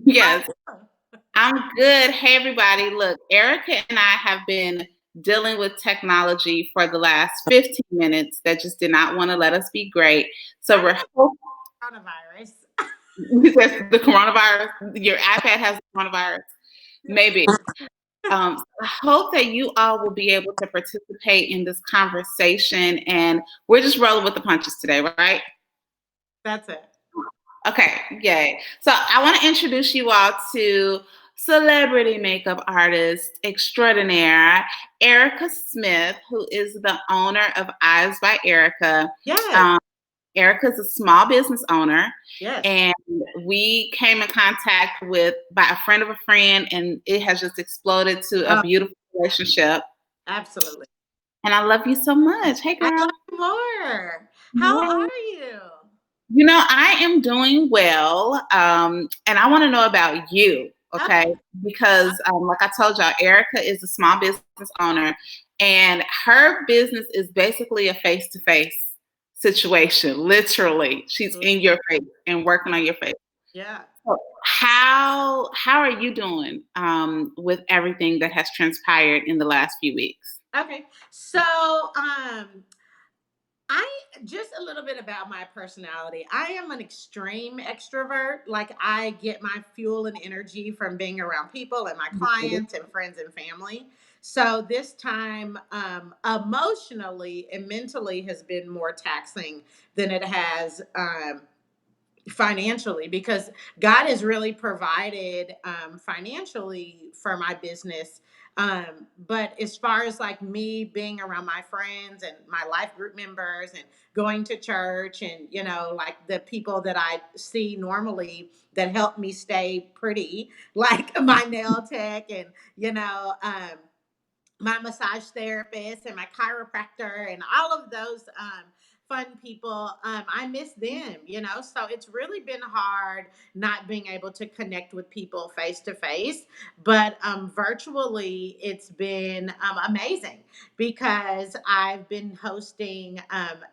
Yes, I'm good. Hey, everybody. Look, Erica and I have been dealing with technology for the last 15 minutes that just did not want to let us be great. So I we're think coronavirus. the coronavirus. Your iPad has the coronavirus. Maybe. I hope that you all will be able to participate in this conversation, and we're just rolling with the punches today, right? That's it. Okay, yay. So I want to introduce you all to celebrity makeup artist extraordinaire, Erica Smith, who is the owner of Eyes by Erica. Yes. Um, Erica's a small business owner, Yes. and we came in contact with by a friend of a friend, and it has just exploded to a Oh, beautiful relationship. absolutely. And I love you so much. Hey, I girl. love you more. How are you? I am doing well, and I want to know about you, okay? Okay. Because, like I told y'all, Erica is a small business owner, and her business is basically a face-to-face situation. Literally, she's in your face and working on your face. Yeah. So how are you doing with everything that has transpired in the last few weeks? Okay. So, I just a little bit about my personality. I am an extreme extrovert. Like I get my fuel and energy from being around people and my clients and friends and family. So this time, emotionally and mentally has been more taxing than it has financially because God has really provided financially for my business. But as far as like me being around my friends and my life group members and going to church and, like the people that I see normally that help me stay pretty, like my nail tech and, my massage therapist and my chiropractor and all of those fun people, I miss them, so it's really been hard not being able to connect with people face to face, but virtually it's been amazing because I've been hosting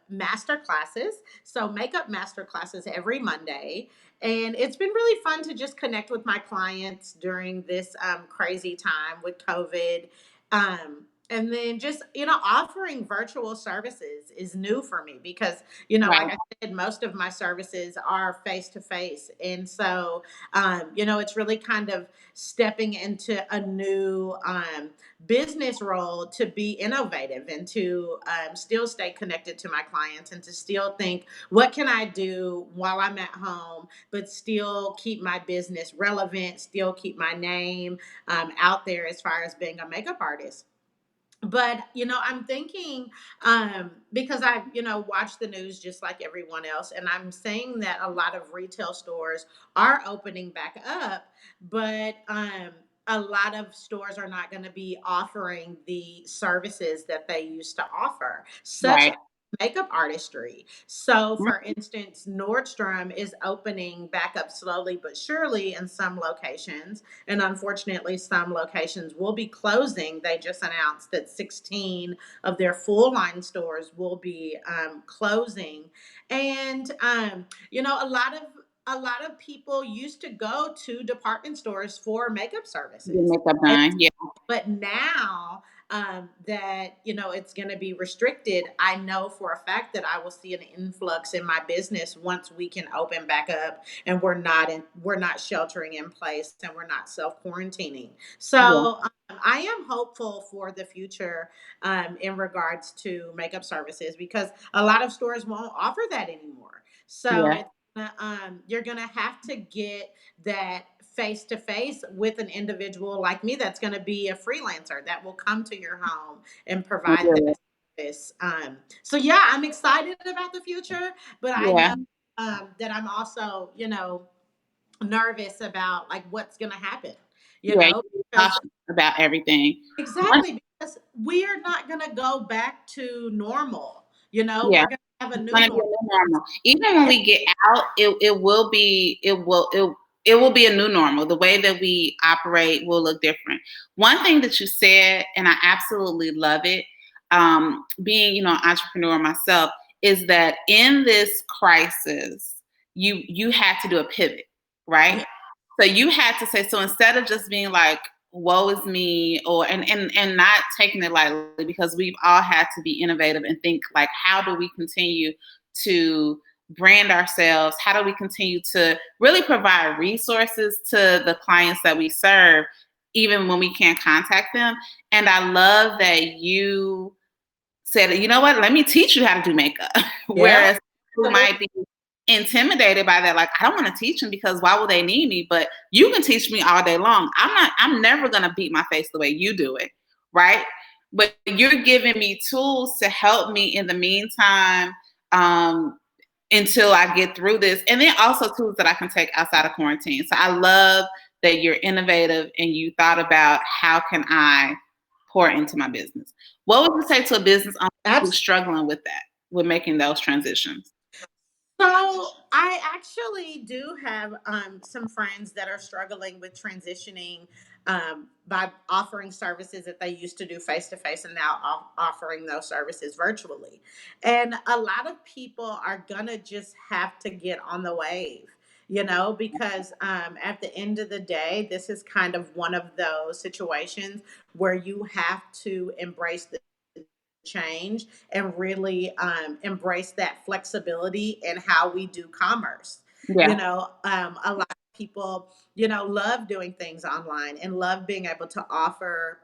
master classes, so makeup master classes every Monday, and it's been really fun to just connect with my clients during this crazy time with COVID. And then just, offering virtual services is new for me because, like Right. I said, most of my services are face to face. And so, it's really kind of stepping into a new business role to be innovative and to still stay connected to my clients and to still think, what can I do while I'm at home, but still keep my business relevant, still keep my name out there as far as being a makeup artist. But I'm thinking, because I watch the news just like everyone else, and I'm saying that a lot of retail stores are opening back up, but a lot of stores are not going to be offering the services that they used to offer, such as Right. makeup artistry. So, for instance, Nordstrom is opening back up slowly but surely in some locations. And unfortunately, some locations will be closing. They just announced that 16 of their full line stores will be closing. And, a lot of people used to go to department stores for makeup Your services. makeup done. Yeah. But now that it's going to be restricted, I know for a fact that I will see an influx in my business once we can open back up and we're not sheltering in place and we're not self quarantining. Yeah. So I am hopeful for the future in regards to makeup services because a lot of stores won't offer that anymore. So Yeah. it's you're gonna have to get that face to face with an individual like me that's going to be a freelancer that will come to your home and And provide do that it. service. So yeah, I'm excited about the future, but I Yeah. know that I'm also, nervous about like what's going to happen, Yeah. You because cautious about everything. One, exactly because we're not going to go back to normal. yeah. We're going to have a It's new gonna be a normal. new normal. Even when we get out, it will be a new normal. The way that we operate will look different. One thing that you said, and I absolutely love it, being an entrepreneur myself, is that in this crisis, you had to do a pivot, right? Yeah. So you had to say, so instead of just being like, woe is me, or and not taking it lightly, because we've all had to be innovative and think like, how do we continue to brand ourselves? How do we continue to really provide resources to the clients that we serve, even when we can't contact them? And I love that you said, you know what, let me teach you how to do makeup. Yeah. Whereas who might be intimidated by that, like, I don't want to teach them because why will they need me? But you can teach me all day long. I'm never gonna beat my face the way you do it, right? But you're giving me tools to help me in the meantime, um, until I get through this. And then also tools that I can take outside of quarantine. So I love that you're innovative and you thought about how can I pour into my business. What would you say to a business owner who's Absolutely. struggling with that, with making those transitions? So I actually do have some friends that are struggling with transitioning by offering services that they used to do face to face and now offering those services virtually. And a lot of people are gonna just have to get on the wave, because at the end of the day, this is kind of one of those situations where you have to embrace the change and really embrace that flexibility in how we do commerce. Yeah. A lot of people, love doing things online and love being able to offer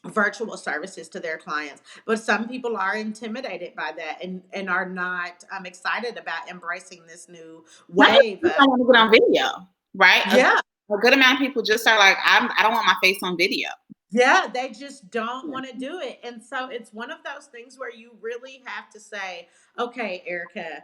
virtual services to their clients. But some people are intimidated by that and are not excited about embracing this new Some wave people of, don't want to get on video, right? yeah. A good amount of people just are like, I don't want my face on video. Yeah, they just don't Yeah. want to do it. And so it's one of those things where you really have to say, okay, Erica,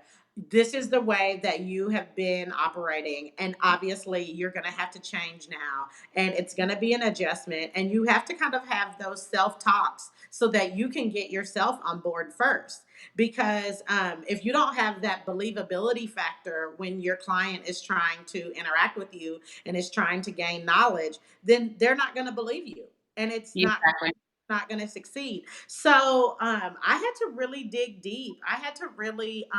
this is the way that you have been operating. And obviously, you're going to have to change now. And it's going to be an adjustment. And you have to kind of have those self talks so that you can get yourself on board first. Because if you don't have that believability factor when your client is trying to interact with you and is trying to gain knowledge, then they're not going to believe you and it's Exactly. not going to succeed. So I had to really dig deep. I had to really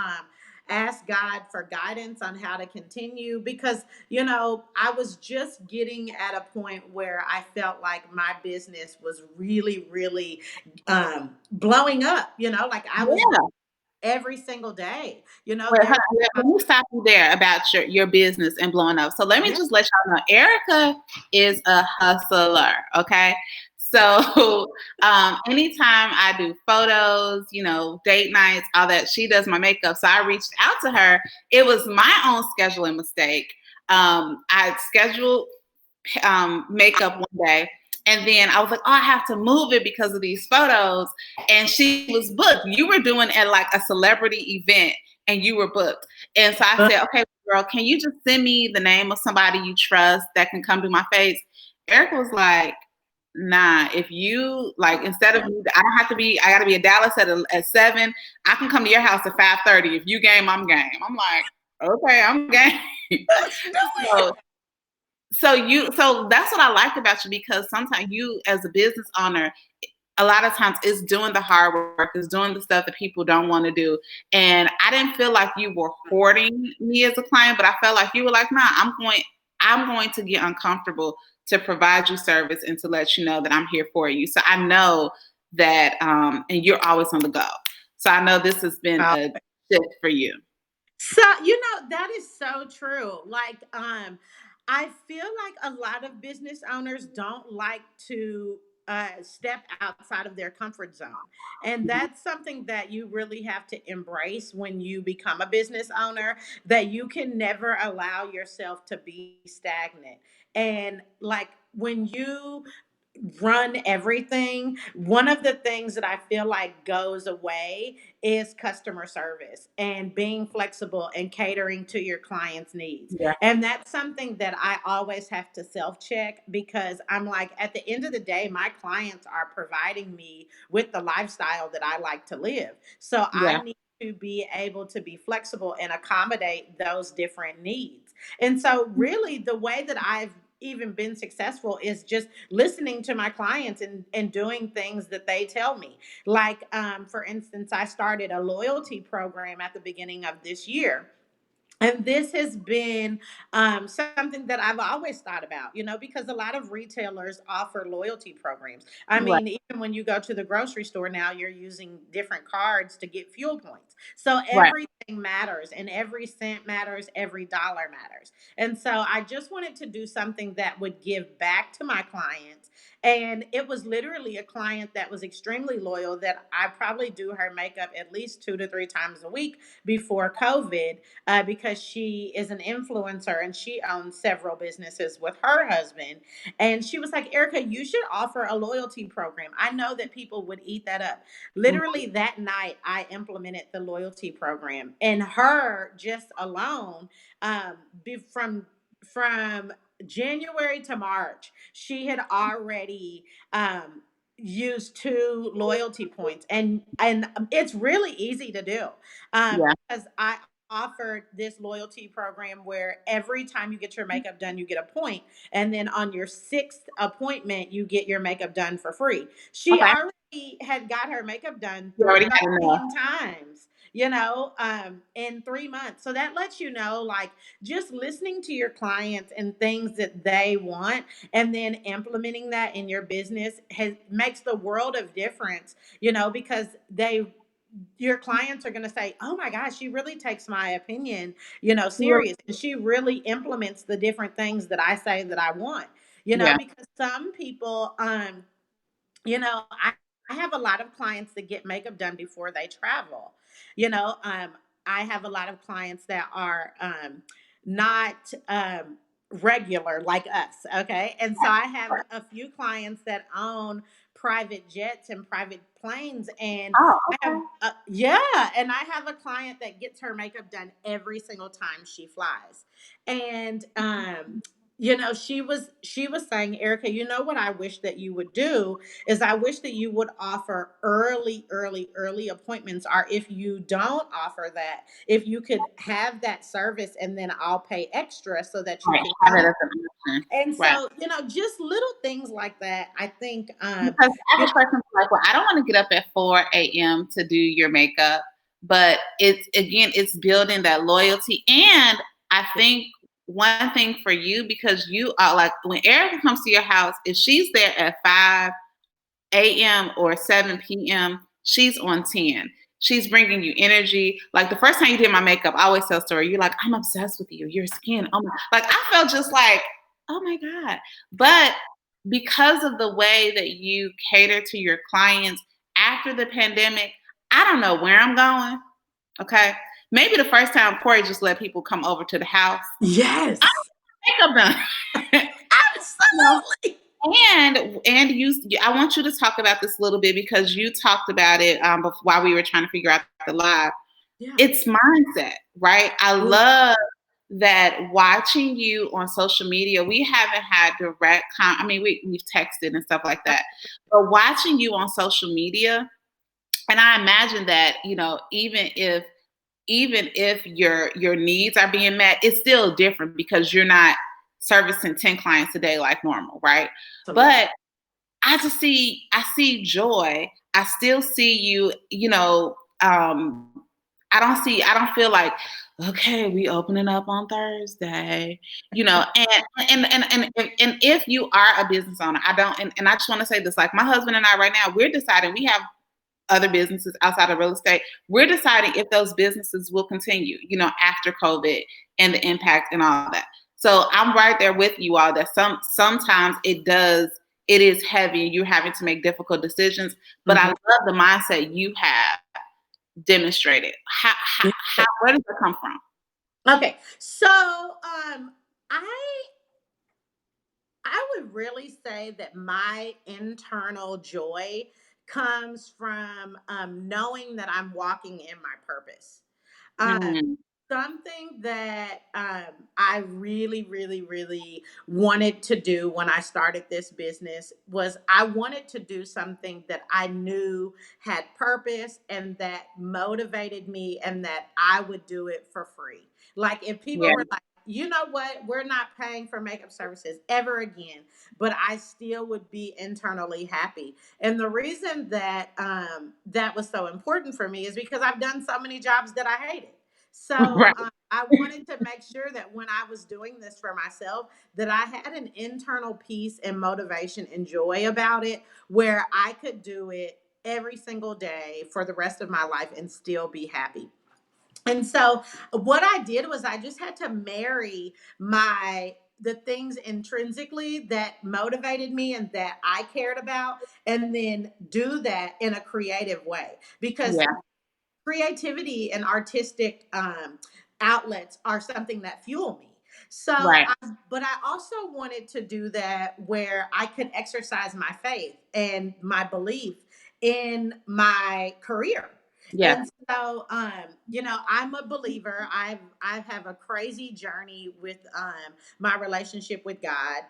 ask God for guidance on how to continue because I was just getting at a point where I felt like my business was really, really blowing up. Like I was Yeah. every single day. Wait, hold There. on. Let me stop you there about your business and blowing up. So let me Yeah. just let y'all know, Erica is a hustler. Okay. So anytime I do photos, date nights, all that, she does my makeup. So I reached out to her. It was my own scheduling mistake. I scheduled makeup one day. And then I was like, oh, I have to move it because of these photos. And she was booked. You were doing at like a celebrity event and you were booked. And so I said, okay, girl, can you just send me the name of somebody you trust that can come do my face? Erica was like, nah, if you like, instead of me, I don't have to be, I got to be in Dallas at 7. I can come to your house at 5:30. If you game, I'm game. I'm like, okay, I'm game. Let's do it. So so that's what I like about you, because sometimes you as a business owner, a lot of times it's doing the hard work, it's doing the stuff that people don't want to do. And I didn't feel like you were hoarding me as a client, but I felt like you were like, nah, I'm going to get uncomfortable to provide you service and to let you know that I'm here for you. So I know that and you're always on the go. So I know this has been Uh, a shift for you. So, that is so true. Like, I feel like a lot of business owners don't like to step outside of their comfort zone. And that's something that you really have to embrace when you become a business owner, that you can never allow yourself to be stagnant. And like when you run everything, one of the things that I feel like goes away is customer service and being flexible and catering to your clients' needs. Yeah, And that's something that I always have to self check because I'm like, at the end of the day, my clients are providing me with the lifestyle that I like to live. So I yeah, need to be able to be flexible and accommodate those different needs. And so, really, the way that I've even been successful is just listening to my clients and doing things that they tell me. Like, for instance, I started a loyalty program at the beginning of this year. And this has been something that I've always thought about, because a lot of retailers offer loyalty programs. I Right, mean, even when you go to the grocery store now, you're using different cards to get fuel points. So right. everything matters, and every cent matters, every dollar matters. And so I just wanted to do something that would give back to my clients. And it was literally a client that was extremely loyal that I probably do her makeup at least 2 to 3 times a week before COVID, because she is an influencer and she owns several businesses with her husband. And she was like, Erica, you should offer a loyalty program. I know that people would eat that up. Mm, Literally that night, I implemented the loyalty program, and her just alone, um, from January to March, she had already used 2 loyalty points, and it's really easy to do, yeah. because I offered this loyalty program where every time you get your makeup done, you get a point. And then on your sixth appointment, you get your makeup done for free. She Okay. already had got her makeup done You already had enough. 13 times, in 3 months. So that lets you know, like, just listening to your clients and things that they want, and then implementing that in your business makes the world of difference, because your clients are going to say, oh my gosh, she really takes my opinion, serious. And she really implements the different things that I say that I want, Yeah. because some people, I have a lot of clients that get makeup done before they travel. I have a lot of clients that are not regular like us. Okay. And so I have a few clients that own private jets and private planes. And Oh, I have, okay. yeah. And I have a client that gets her makeup done every single time she flies. And, she was saying, Erica, what I wish that you would do is I wish that you would offer early, early, early appointments. Or if you don't offer that, if you could have that service, and then I'll pay extra so that you Right. can Have come. it as an option. And Right. so, just little things like that, I think, Because I you have a question like, well, I don't want to get up at 4 a.m. to do your makeup, but it's building that loyalty. And I think one thing for you, because you are like, when Erica comes to your house, if she's there at 5 a.m. or 7 p.m., she's on 10. She's bringing you energy. Like the first time you did my makeup, I always tell a story. You're like, I'm obsessed with you. Your skin. Oh my, like I felt just like, oh my God. But because of the way that you cater to your clients after the pandemic, I don't know where I'm going. Okay. Maybe the first time Corey just let people come over to the house. yes, Makeup done. You know, absolutely. and I want you to talk about this a little bit because you talked about it while we were trying to figure out the live. Yeah. It's mindset, right? I love that watching you on social media. We haven't had direct I mean, we've texted and stuff like that, but watching you on social media, and I imagine that even if your needs are being met, it's still different because you're not servicing 10 clients a day like normal, right? Absolutely. But I see joy. I still see you, I don't feel like, okay, we opening up on Thursday, and if you are a business owner, I don't, and I just want to say this, like my husband and I right now, we're deciding, we have other businesses outside of real estate. We're deciding if those businesses will continue, after COVID and the impact and all that. So I'm right there with you all that sometimes it is heavy and you're having to make difficult decisions. But I Mhm. love the mindset you have demonstrated. Where does it come from? Okay. So, I would really say that my internal joy comes from knowing that I'm walking in my purpose. Um, Mm, Something that I really, really, really wanted to do when I started this business was I wanted to do something that I knew had purpose and that motivated me, and that I would do it for free. Like if people yeah, were like, you know what, we're not paying for makeup services ever again, but I still would be internally happy. And the reason that that was so important for me is because I've done so many jobs that I hated. So Right. I wanted to make sure that when I was doing this for myself, that I had an internal peace and motivation and joy about it, where I could do it every single day for the rest of my life and still be happy. And so what I did was I just had to marry my the things intrinsically that motivated me and that I cared about, and then do that in a creative way, because Yeah. creativity and artistic outlets are something that fuel me. Right. But I also wanted to do that where I could exercise my faith and my belief in my career. Yeah. And so, I'm a believer. I have a crazy journey with my relationship with God.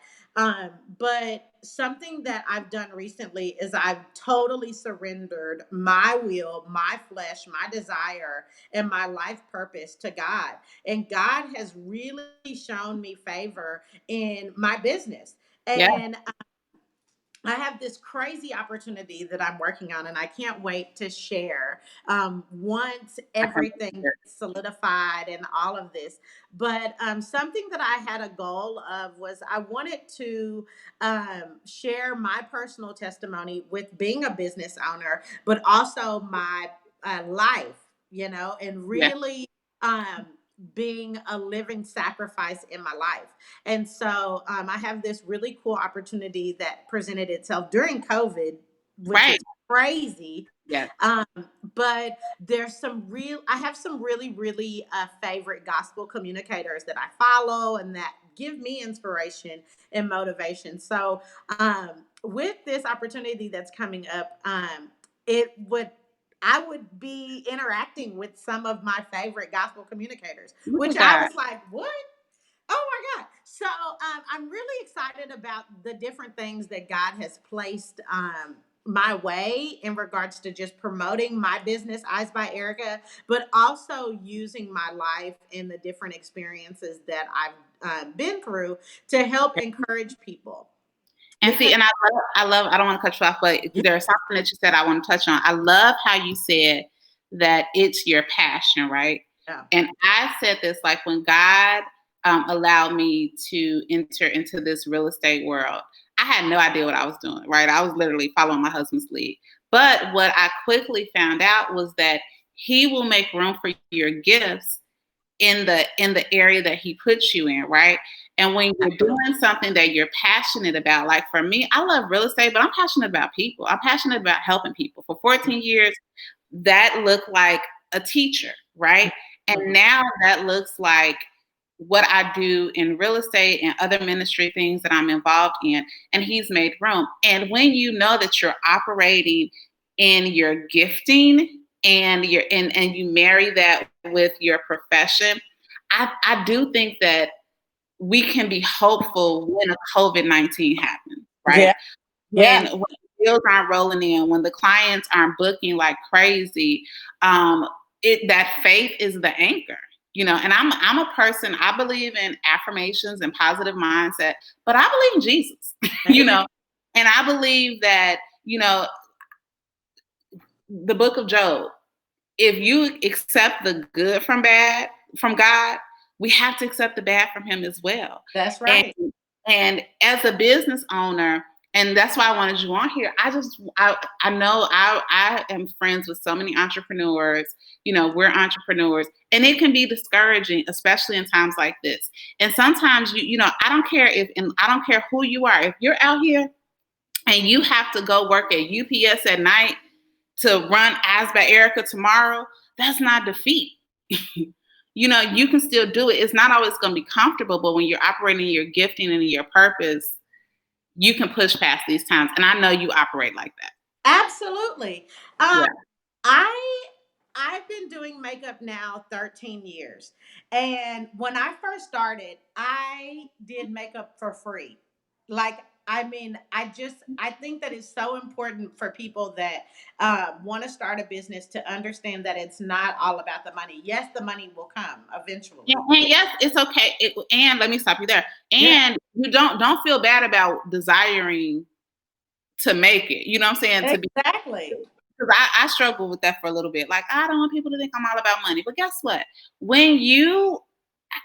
But something that I've done recently is I've totally surrendered my will, my flesh, my desire, and my life purpose to God. And God has really shown me favor in my business. Yeah. And I have this crazy opportunity that I'm working on, and I can't wait to share once I can everything gets solidified and all of this. But something that I had a goal of was I wanted to share my personal testimony with being a business owner, but also my life, and Yeah. really um, being a living sacrifice in my life. And so I have this really cool opportunity that presented itself during COVID, which was Right. crazy. Yes. Um, but I have some really, really favorite gospel communicators that I follow and that give me inspiration and motivation. So with this opportunity that's coming up, it would I would be interacting with some of my favorite gospel communicators, Look which at I God. was like, what? Oh my God. So I'm really excited about the different things that God has placed my way in regards to just promoting my business, Eyes by Erica, but also using my life and the different experiences that I've been through to help encourage people. And see, Because, and I don't want to cut you off, but there's something that you said I want to touch on. I love how you said that it's your passion, right? yeah, And I said this like when God allowed me to enter into this real estate world, I had no idea what I was doing, right? I was literally following my husband's lead. But what I quickly found out was that He will make room for your gifts in the area that he puts you in, right? And when you're absolutely. doing something that you're passionate about, like for me, I love real estate, but I'm passionate about people. I'm passionate about helping people. For 14 years, that looked like a teacher, right? And Mhm. now that looks like what I do in real estate and other ministry things that I'm involved in. And he's made room. And when you know that you're operating in your gifting and you marry that with your profession, I do think that we can be hopeful when a COVID-19 happens, right? Yeah, yeah, When deals aren't rolling in, when the clients aren't booking like crazy, um, that faith is the anchor, And I'm a person. I believe in affirmations and positive mindset, but I believe in Jesus, you amen. know, and I believe that the Book of Job. If you accept the good from God, we have to accept the bad from Him as well. That's And right. and as a business owner, and that's why I wanted you on here. I know I am friends with so many entrepreneurs. We're entrepreneurs, and it can be discouraging, especially in times like this. And sometimes I don't care and I don't care who you are. If you're out here and you have to go work at UPS at night to run As by Erica tomorrow, that's not defeat. You can still do it. It's not always going to be comfortable, but when you're operating your gifting and your purpose, you can push past these times. And I know you operate like that. Absolutely. Um, Yeah. I I've been doing makeup now 13 years. And when I first started, I did makeup for free. Like, I mean, I think that it's so important for people that want to start a business to understand that it's not all about the money. Yes, the money will come Yeah, eventually. and yes, it's okay. And let me stop you there. Yeah, And you don't feel bad about desiring to make it. You know what I'm saying? To be exactly. because I struggle with that for a little bit. Like, I don't want people to think I'm all about money. But guess what? When you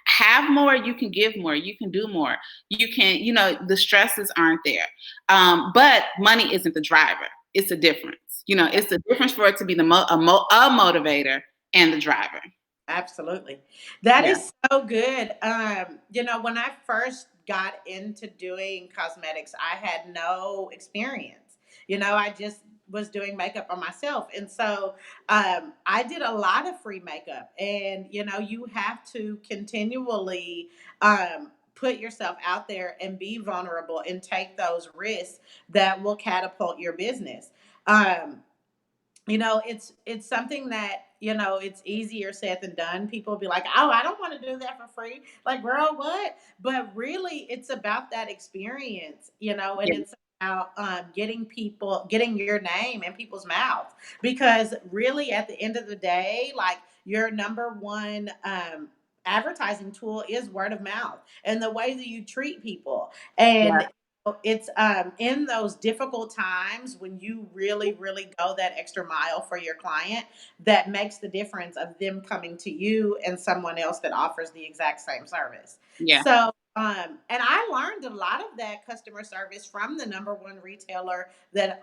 have more, you can give more, you can do more. You can, the stresses aren't there. But money isn't the driver. It's a difference. It's the difference for it to be a motivator and the driver. Absolutely. That Yeah. is so good. When I first got into doing cosmetics, I had no experience. I just was doing makeup on myself. And so I did a lot of free makeup. And, you have to continually put yourself out there and be vulnerable and take those risks that will catapult your business. Um, it's something that it's easier said than done. People be like, oh, I don't want to do that for free. Like, girl, what? But really, it's about that experience, and Yeah. it's about getting your name in people's mouths, because really at the end of the day, like, your number one advertising tool is word of mouth and the way that you treat people. Yeah. And it's in those difficult times when you really really go that extra mile for your client, that makes the difference of them coming to you and someone else that offers the exact same service. Yeah. So and I learned a lot of that customer service from the number one retailer that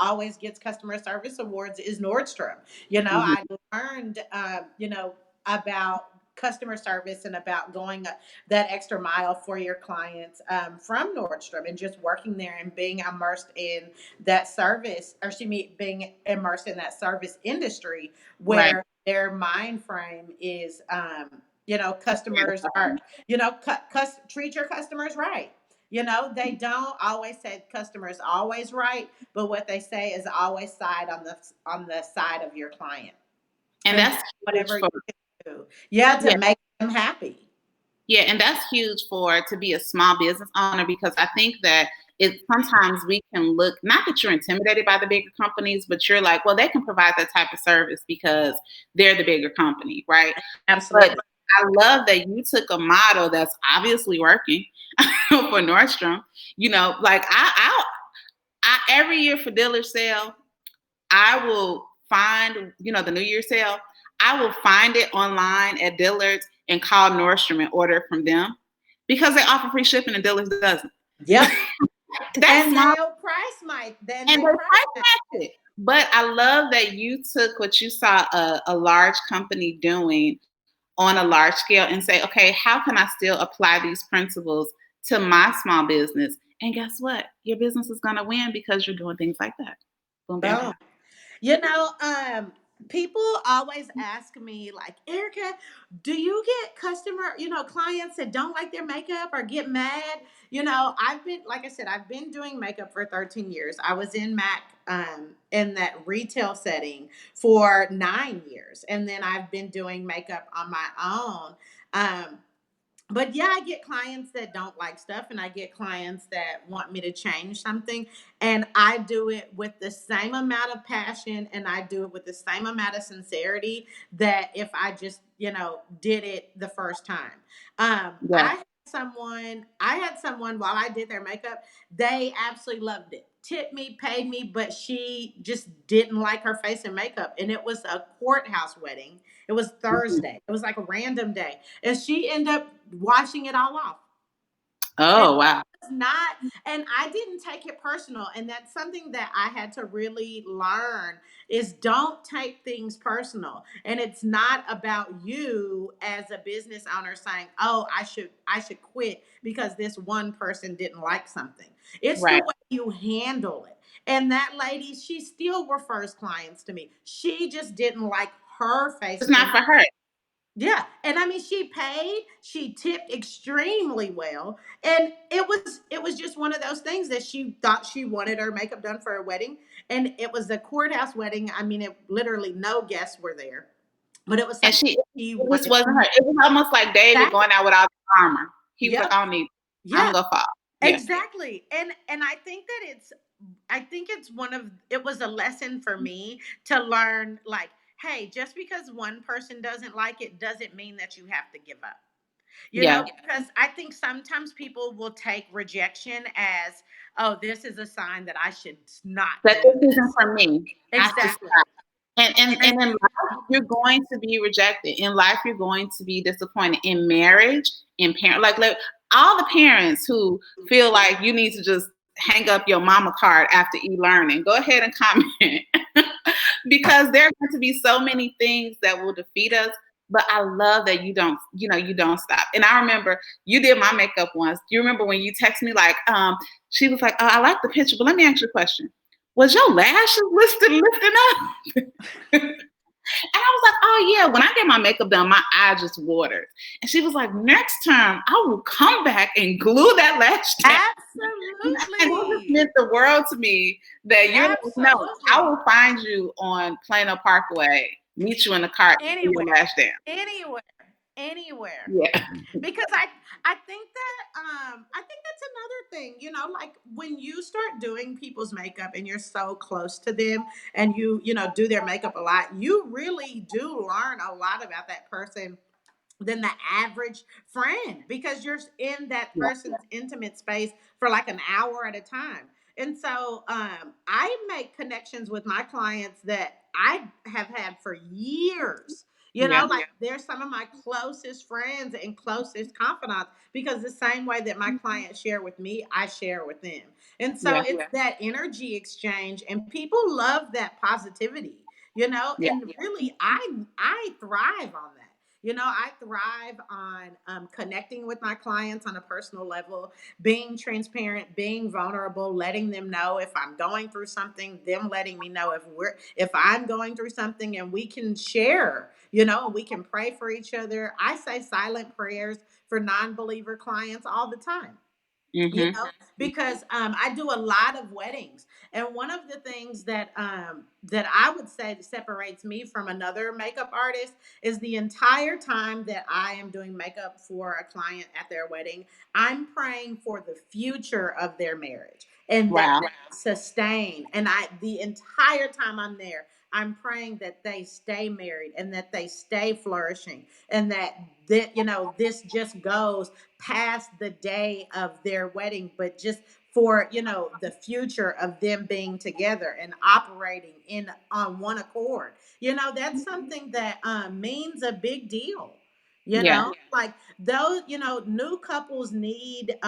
always gets customer service awards is Nordstrom. I Mhm. learned about customer service and about going that extra mile for your clients from Nordstrom, and just working there and being immersed in that service, or excuse me, being immersed in that service industry Right. where their mind frame is, customers are, treat your customers right. They don't always say customers always right, but what they say is always side on the side of your client And and that's huge whatever you for can do, yeah, to yeah. make them happy. Yeah, and that's huge for to be a small business owner, because I think that it sometimes we can look, not that you're intimidated by the bigger companies, but you're like, well, they can provide that type of service because they're the bigger company, right? But Absolutely. I love that you took a model that's obviously working for Nordstrom. Like I every year for dealer sale, I will find, the New Year sale. I will find it online at Dillard's and call Nordstrom and order it from them because they offer free shipping and Dillard's doesn't. Yep. That's And small, then and they they price price match match it. it. But I love that you took what you saw a large company doing on a large scale and say, okay, how can I still apply these principles to my small business? And guess what? Your business is going to win because you're doing things like that. Boom, bam, Boom. pow. You know, people always ask me, like, Erica, do you get clients that don't like their makeup or get mad? Like I said, I've been doing makeup for 13 years. I was in MAC in that retail setting for 9 years. And then I've been doing makeup on my own. But yeah, I get clients that don't like stuff, and I get clients that want me to change something, and I do it with the same amount of passion, and I do it with the same amount of sincerity that if I just did it the first time. Yeah. I had someone while I did their makeup, they absolutely loved it, tipped me, paid me, but she just didn't like her face and makeup, and it was a courthouse wedding. It was Mhm. Thursday. It was like a random day. And she ended up washing it all off. And Oh, wow. it's not, and I didn't take it personal. And that's something that I had to really learn, is don't take things personal. And it's not about you as a business owner saying, oh, I should quit because this one person didn't like something. It's the Right. way you handle it. And that lady, she still refers clients to me. She just didn't like her face It's not and for her. yeah, and I mean, she tipped extremely well, and it was just one of those things that she thought she wanted her makeup done for a wedding, and it was a courthouse wedding. I mean, it literally no guests were there, but it was And something she it just wanted. wasn't her. It was almost like David Exactly. going out without the armor. He was like, Yep. I don't need, I'm Yeah. gonna fall. Yeah. Exactly. And I think it's it was a lesson for me to learn, like, hey, just because one person doesn't like it doesn't mean that you have to give up. Yeah. because I think sometimes people will take rejection as, oh, this is a sign that I should not That do this isn't this. for me. I have to Exactly. stop. And And in life, you're going to be rejected. In life, you're going to be disappointed. In marriage, in parent, like all the parents who feel like you need to just hang up your mama card after e-learning, go ahead and comment because there are going to be so many things that will defeat us. But I love that you don't stop. And I remember you did my makeup once. Do you remember when you texted me like, she was like, oh, I like the picture, but let me ask you a question. Was your lashes lifting up? And I was like, oh yeah, when I get my makeup done, my eye just watered. And she was like, next time I will come back and glue that lash down. And that just absolutely. meant the world to me that you're like, no, I Absolutely. will find you on Plano Parkway, meet you in the car, and glue your Anywhere. lash down. Anywhere. Anywhere. Yeah. Because I think that I think that's another thing, like when you start doing people's makeup and you're so close to them and you do their makeup a lot, you really do learn a lot about that person than the average friend because you're in that Yeah. person's intimate space for like an hour at a time. And so I make connections with my clients that I have had for years. Yeah. Like they're some of my closest friends and closest confidants because the same way that my clients share with me, I share with them. And so Yeah. it's that energy exchange, and people love that positivity, Yeah. and really I thrive on that. I thrive on connecting with my clients on a personal level, being transparent, being vulnerable, letting them know if I'm going through something, them letting me know if I'm going through something, and we can share, and we can pray for each other. I say silent prayers for non-believer clients all the time, you Mm-hmm. know because I do a lot of weddings, and one of the things that I would say that separates me from another makeup artist is the entire time that I am doing makeup for a client at their wedding, I'm praying for the future of their marriage and that Wow. they sustain. And the entire time I'm there, I'm praying that they stay married and that they stay flourishing, and that this just goes past the day of their wedding, but just for the future of them being together and operating in on one accord. That's something that means a big deal. Yeah. Like those, new couples need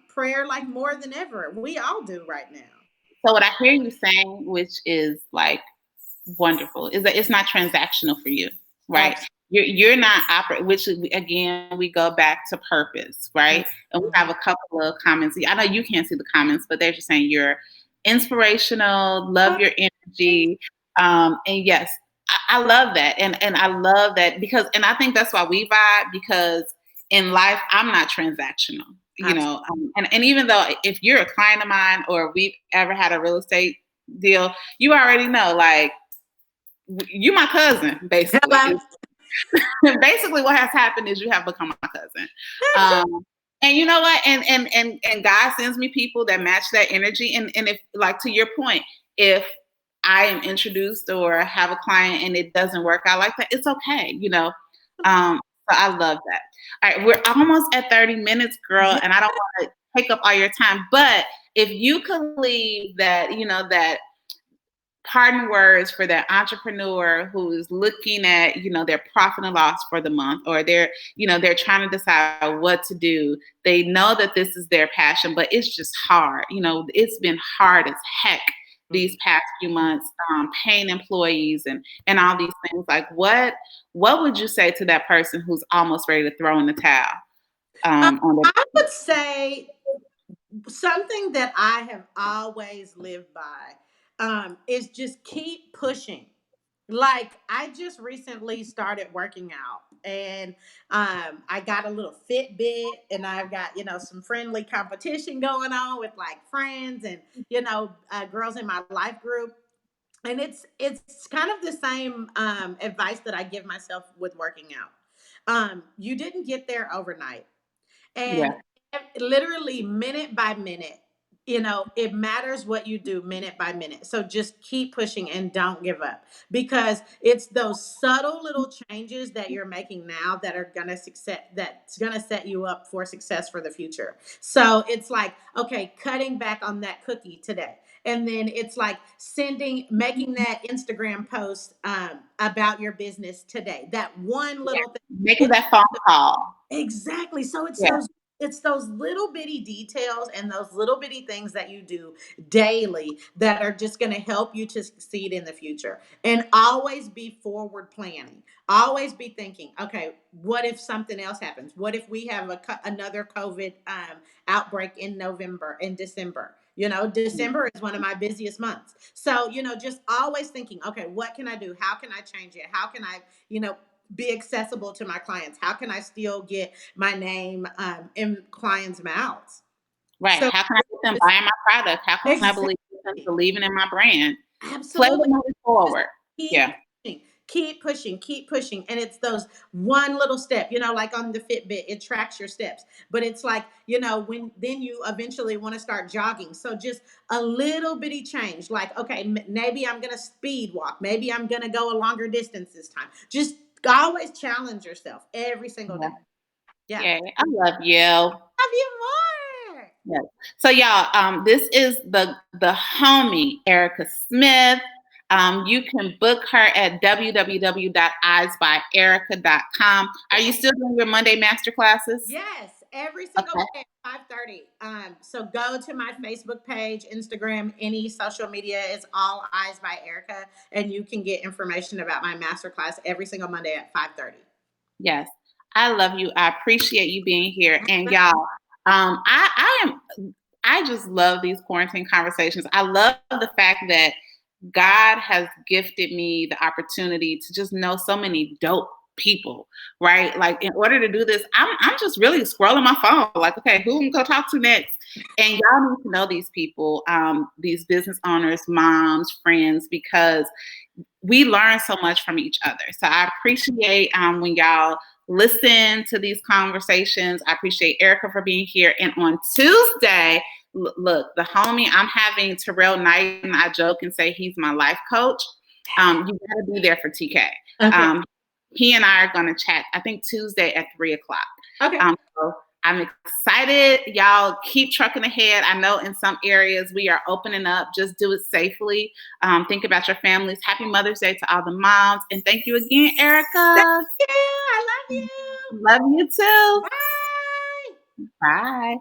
prayer like more than ever. We all do right now. So what I hear you saying, which is like wonderful, is that it's not transactional for you, right? Absolutely. You're not which again we go back to purpose, right? And we have Mhm. a couple of comments. I know you can't see the comments, but they're just saying you're inspirational, love your energy, and yes, I love that, and I love that because, and I think that's why we vibe because in life I'm not transactional, Absolutely. and even though if you're a client of mine or we've ever had a real estate deal, you already know like you my cousin basically. Hello. Basically what has happened is you have become my cousin. And you know what, and God sends me people that match that energy, and if like to your point, if I am introduced or have a client and it doesn't work out like that, it's okay, so I love that. All right, we're almost at 30 minutes, girl, Yeah. and I don't want to take up all your time, but if you could leave that, that parting words for that entrepreneur who is looking at, their profit and loss for the month, or they're trying to decide what to do. They know that this is their passion, but it's just hard. It's been hard as heck these past few months, paying employees and all these things. Like what would you say to that person who's almost ready to throw in the towel on their I would say something that I have always lived by is just keep pushing. Like I just recently started working out, and I got a little Fitbit, and I've got some friendly competition going on with like friends and girls in my life group, and it's kind of the same advice that I give myself with working out. You didn't get there overnight, yeah. and literally minute by minute, it matters what you do minute by minute. So just keep pushing and don't give up, because it's those subtle little changes that you're making now that are going to success, that's going to set you up for success for the future. So it's like, okay, cutting back on that cookie today. And then it's like making that Instagram post about your business today. That one Yeah. little thing. Making that phone call. Exactly. So Yeah. it's those little bitty details and those little bitty things that you do daily that are just going to help you to succeed in the future. And always be forward planning. Always be thinking, okay, what if something else happens? What if we have another COVID outbreak in November and December? December is one of my busiest months. So, just always thinking, okay, what can I do? How can I change it? How can I, be accessible to my clients? How can I still get my name in clients' mouths? Right. So How can I get them just buying my product? How can I believe them exactly, believing in my brand? Play the absolutely. movie Just forward. keep Yeah. pushing, keep pushing, keep pushing. And it's those one little step, like on the Fitbit, it tracks your steps. But it's like, when then you eventually want to start jogging. So just a little bitty change. Like, okay, maybe I'm going to speed walk. Maybe I'm going to go a longer distance this time. Just always challenge yourself every single Yeah. day. Yeah. Yay. I love you. Have you more? Yes. So y'all, this is the homie Erica Smith. You can book her at www.eyesbyerica.com. Are you still doing your Monday master classes? Yes, every single Okay. Monday at 5:30. So go to my Facebook page, Instagram, any social media. It's all Eyes by Erica, and you can get information about my masterclass every single Monday at 5:30. Yes. I love you. I appreciate you being here. And y'all, I just love these quarantine conversations. I love the fact that God has gifted me the opportunity to just know so many dope people, right? Like in order to do this, I'm just really scrolling my phone, like, okay, who am I gonna talk to next? And y'all need to know these people, these business owners, moms, friends, because we learn so much from each other. So I appreciate when y'all listen to these conversations. I appreciate Erica for being here. And on Tuesday, look, the homie, I'm having Terrell Knight, and I joke and say he's my life coach. You gotta be there for TK. Okay. He and I are gonna chat, I think Tuesday at 3:00. Okay. So I'm excited. Y'all keep trucking ahead. I know in some areas we are opening up. Just do it safely. Think about your families. Happy Mother's Day to all the moms. And thank you again, Thank Erica. you. I love you. Love you too. Bye. Bye.